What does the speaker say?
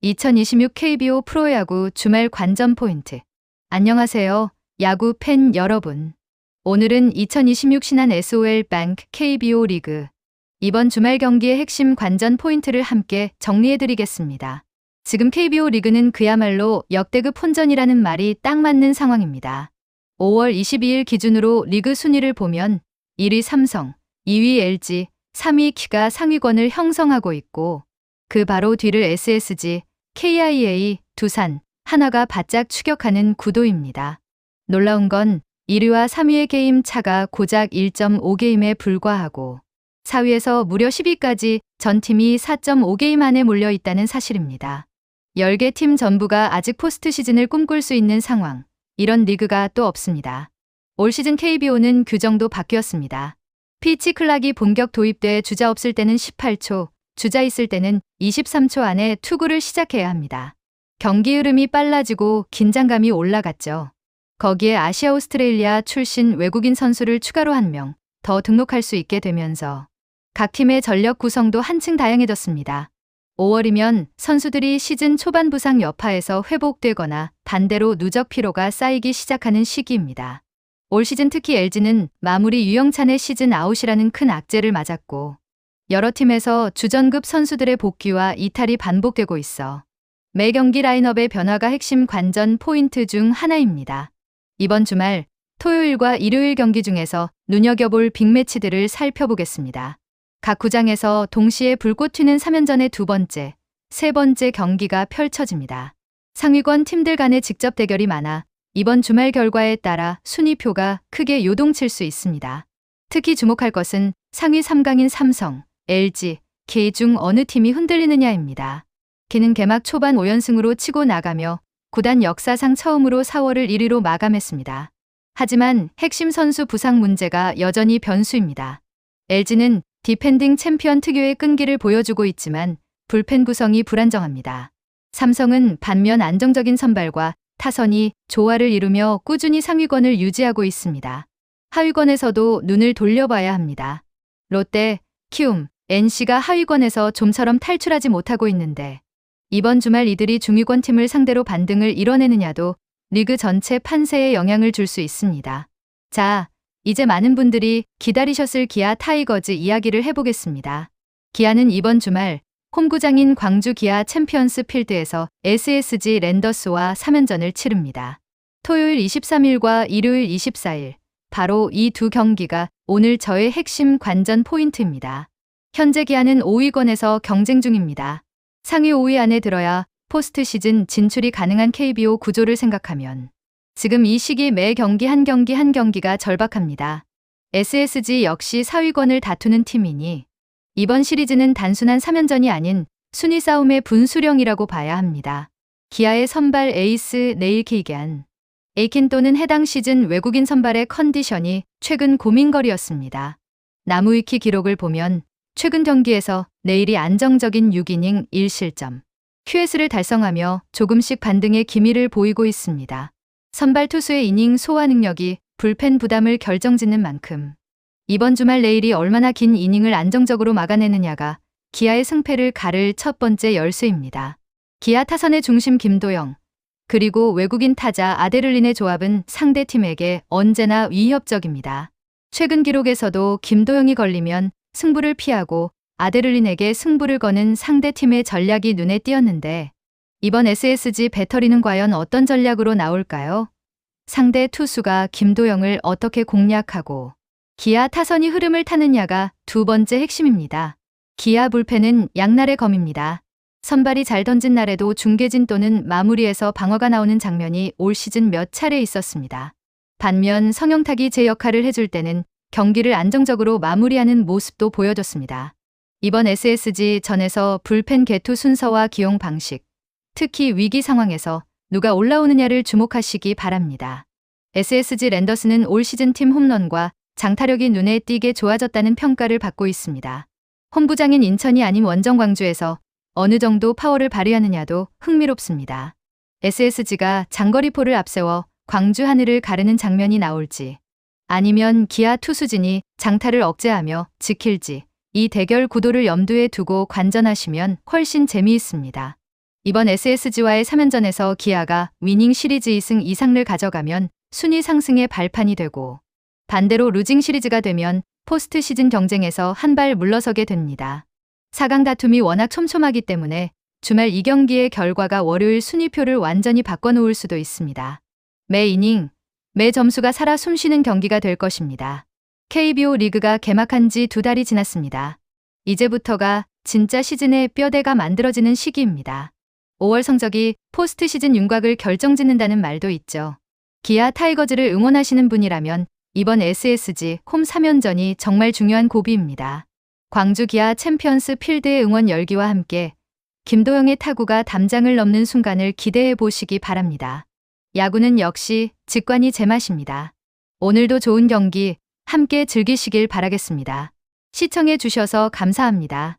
2026 KBO 프로야구 주말 관전 포인트. 안녕하세요, 야구 팬 여러분. 오늘은 2026 신한 SOL뱅크 KBO 리그 이번 주말 경기의 핵심 관전 포인트를 함께 정리해드리겠습니다. 지금 KBO 리그는 그야말로 역대급 혼전이라는 말이 딱 맞는 상황입니다. 5월 22일 기준으로 리그 순위를 보면 1위 삼성, 2위 LG, 3위 키가 상위권을 형성하고 있고 그 바로 뒤를 SSG, KIA, 두산, 한화가 바짝 추격하는 구도입니다. 놀라운 건 1위와 3위의 게임 차가 고작 1.5게임에 불과하고 4위에서 무려 10위까지 전 팀이 4.5게임 안에 몰려 있다는 사실입니다. 10개 팀 전부가 아직 포스트 시즌을 꿈꿀 수 있는 상황. 이런 리그가 또 없습니다. 올 시즌 KBO는 규정도 바뀌었습니다. 피치 클락이 본격 도입돼 주자 없을 때는 18초, 주자 있을 때는 23초 안에 투구를 시작해야 합니다. 경기 흐름이 빨라지고 긴장감이 올라갔죠. 거기에 아시아 오스트레일리아 출신 외국인 선수를 추가로 1명 더 등록할 수 있게 되면서 각 팀의 전력 구성도 한층 다양해졌습니다. 5월이면 선수들이 시즌 초반 부상 여파에서 회복되거나 반대로 누적 피로가 쌓이기 시작하는 시기입니다. 올 시즌 특히 LG는 마무리 유영찬의 시즌 아웃이라는 큰 악재를 맞았고 여러 팀에서 주전급 선수들의 복귀와 이탈이 반복되고 있어 매 경기 라인업의 변화가 핵심 관전 포인트 중 하나입니다. 이번 주말 토요일과 일요일 경기 중에서 눈여겨볼 빅매치들을 살펴보겠습니다. 각 구장에서 동시에 불꽃 튀는 3연전의 두 번째, 세 번째 경기가 펼쳐집니다. 상위권 팀들 간의 직접 대결이 많아 이번 주말 결과에 따라 순위표가 크게 요동칠 수 있습니다. 특히 주목할 것은 상위 3강인 삼성, LG, K 중 어느 팀이 흔들리느냐입니다. K는 개막 초반 5연승으로 치고 나가며 구단 역사상 처음으로 4월을 1위로 마감했습니다. 하지만 핵심 선수 부상 문제가 여전히 변수입니다. LG는 디펜딩 챔피언 특유의 끈기를 보여주고 있지만 불펜 구성이 불안정합니다. 삼성은 반면 안정적인 선발과 타선이 조화를 이루며 꾸준히 상위권을 유지하고 있습니다. 하위권에서도 눈을 돌려봐야 합니다. 롯데, 키움, NC가 하위권에서 좀처럼 탈출하지 못하고 있는데 이번 주말 이들이 중위권 팀을 상대로 반등을 이뤄내느냐도 리그 전체 판세에 영향을 줄 수 있습니다. 자, 이제 많은 분들이 기다리셨을 기아 타이거즈 이야기를 해보겠습니다. 기아는 이번 주말 홈구장인 광주 기아 챔피언스 필드에서 SSG 랜더스와 3연전을 치릅니다. 토요일 23일과 일요일 24일, 바로 이 두 경기가 오늘 저의 핵심 관전 포인트입니다. 현재 기아는 5위권에서 경쟁 중입니다. 상위 5위 안에 들어야 포스트 시즌 진출이 가능한 KBO 구조를 생각하면 지금 이 시기 매 경기 한 경기가 절박합니다. SSG 역시 4위권을 다투는 팀이니 이번 시리즈는 단순한 3연전이 아닌 순위 싸움의 분수령이라고 봐야 합니다. 기아의 선발 에이스 네일 케이겐, 에이킨 또는 해당 시즌 외국인 선발의 컨디션이 최근 고민거리였습니다. 나무위키 기록을 보면 최근 경기에서 네일이 안정적인 6이닝 1실점, QS를 달성하며 조금씩 반등의 기미를 보이고 있습니다. 선발 투수의 이닝 소화 능력이 불펜 부담을 결정짓는 만큼 이번 주말 네일이 얼마나 긴 이닝을 안정적으로 막아내느냐가 기아의 승패를 가를 첫 번째 열쇠입니다. 기아 타선의 중심 김도영, 그리고 외국인 타자 아데를린의 조합은 상대팀에게 언제나 위협적입니다. 최근 기록에서도 김도영이 걸리면 승부를 피하고 아데를린에게 승부를 거는 상대팀의 전략이 눈에 띄었는데 이번 SSG 배터리는 과연 어떤 전략으로 나올까요? 상대 투수가 김도영을 어떻게 공략하고 기아 타선이 흐름을 타느냐가 두 번째 핵심입니다. 기아 불펜은 양날의 검입니다. 선발이 잘 던진 날에도 중계진 또는 마무리에서 방어가 나오는 장면이 올 시즌 몇 차례 있었습니다. 반면 성영탁이 제 역할을 해줄 때는 경기를 안정적으로 마무리하는 모습도 보여줬습니다. 이번 SSG 전에서 불펜 개투 순서와 기용 방식, 특히 위기 상황에서 누가 올라오느냐를 주목하시기 바랍니다. SSG 랜더스는 올 시즌 팀 홈런과 장타력이 눈에 띄게 좋아졌다는 평가를 받고 있습니다. 홈구장인 인천이 아닌 원정 광주에서 어느 정도 파워를 발휘하느냐도 흥미롭습니다. SSG가 장거리포를 앞세워 광주 하늘을 가르는 장면이 나올지 아니면 기아 투수진이 장타를 억제하며 지킬지 이 대결 구도를 염두에 두고 관전하시면 훨씬 재미있습니다. 이번 SSG와의 3연전에서 기아가 위닝 시리즈 2승 이상을 가져가면 순위 상승의 발판이 되고, 반대로 루징 시리즈가 되면 포스트 시즌 경쟁에서 한 발 물러서게 됩니다. 4강 다툼이 워낙 촘촘하기 때문에 주말 2경기의 결과가 월요일 순위표를 완전히 바꿔놓을 수도 있습니다. 매 이닝, 매 점수가 살아 숨쉬는 경기가 될 것입니다. KBO 리그가 개막한 지 2달이 지났습니다. 이제부터가 진짜 시즌의 뼈대가 만들어지는 시기입니다. 5월 성적이 포스트 시즌 윤곽을 결정짓는다는 말도 있죠. 기아 타이거즈를 응원하시는 분이라면 이번 SSG 홈 3연전이 정말 중요한 고비입니다. 광주 기아 챔피언스 필드의 응원 열기와 함께 김도영의 타구가 담장을 넘는 순간을 기대해 보시기 바랍니다. 야구는 역시 직관이 제맛입니다. 오늘도 좋은 경기 함께 즐기시길 바라겠습니다. 시청해 주셔서 감사합니다.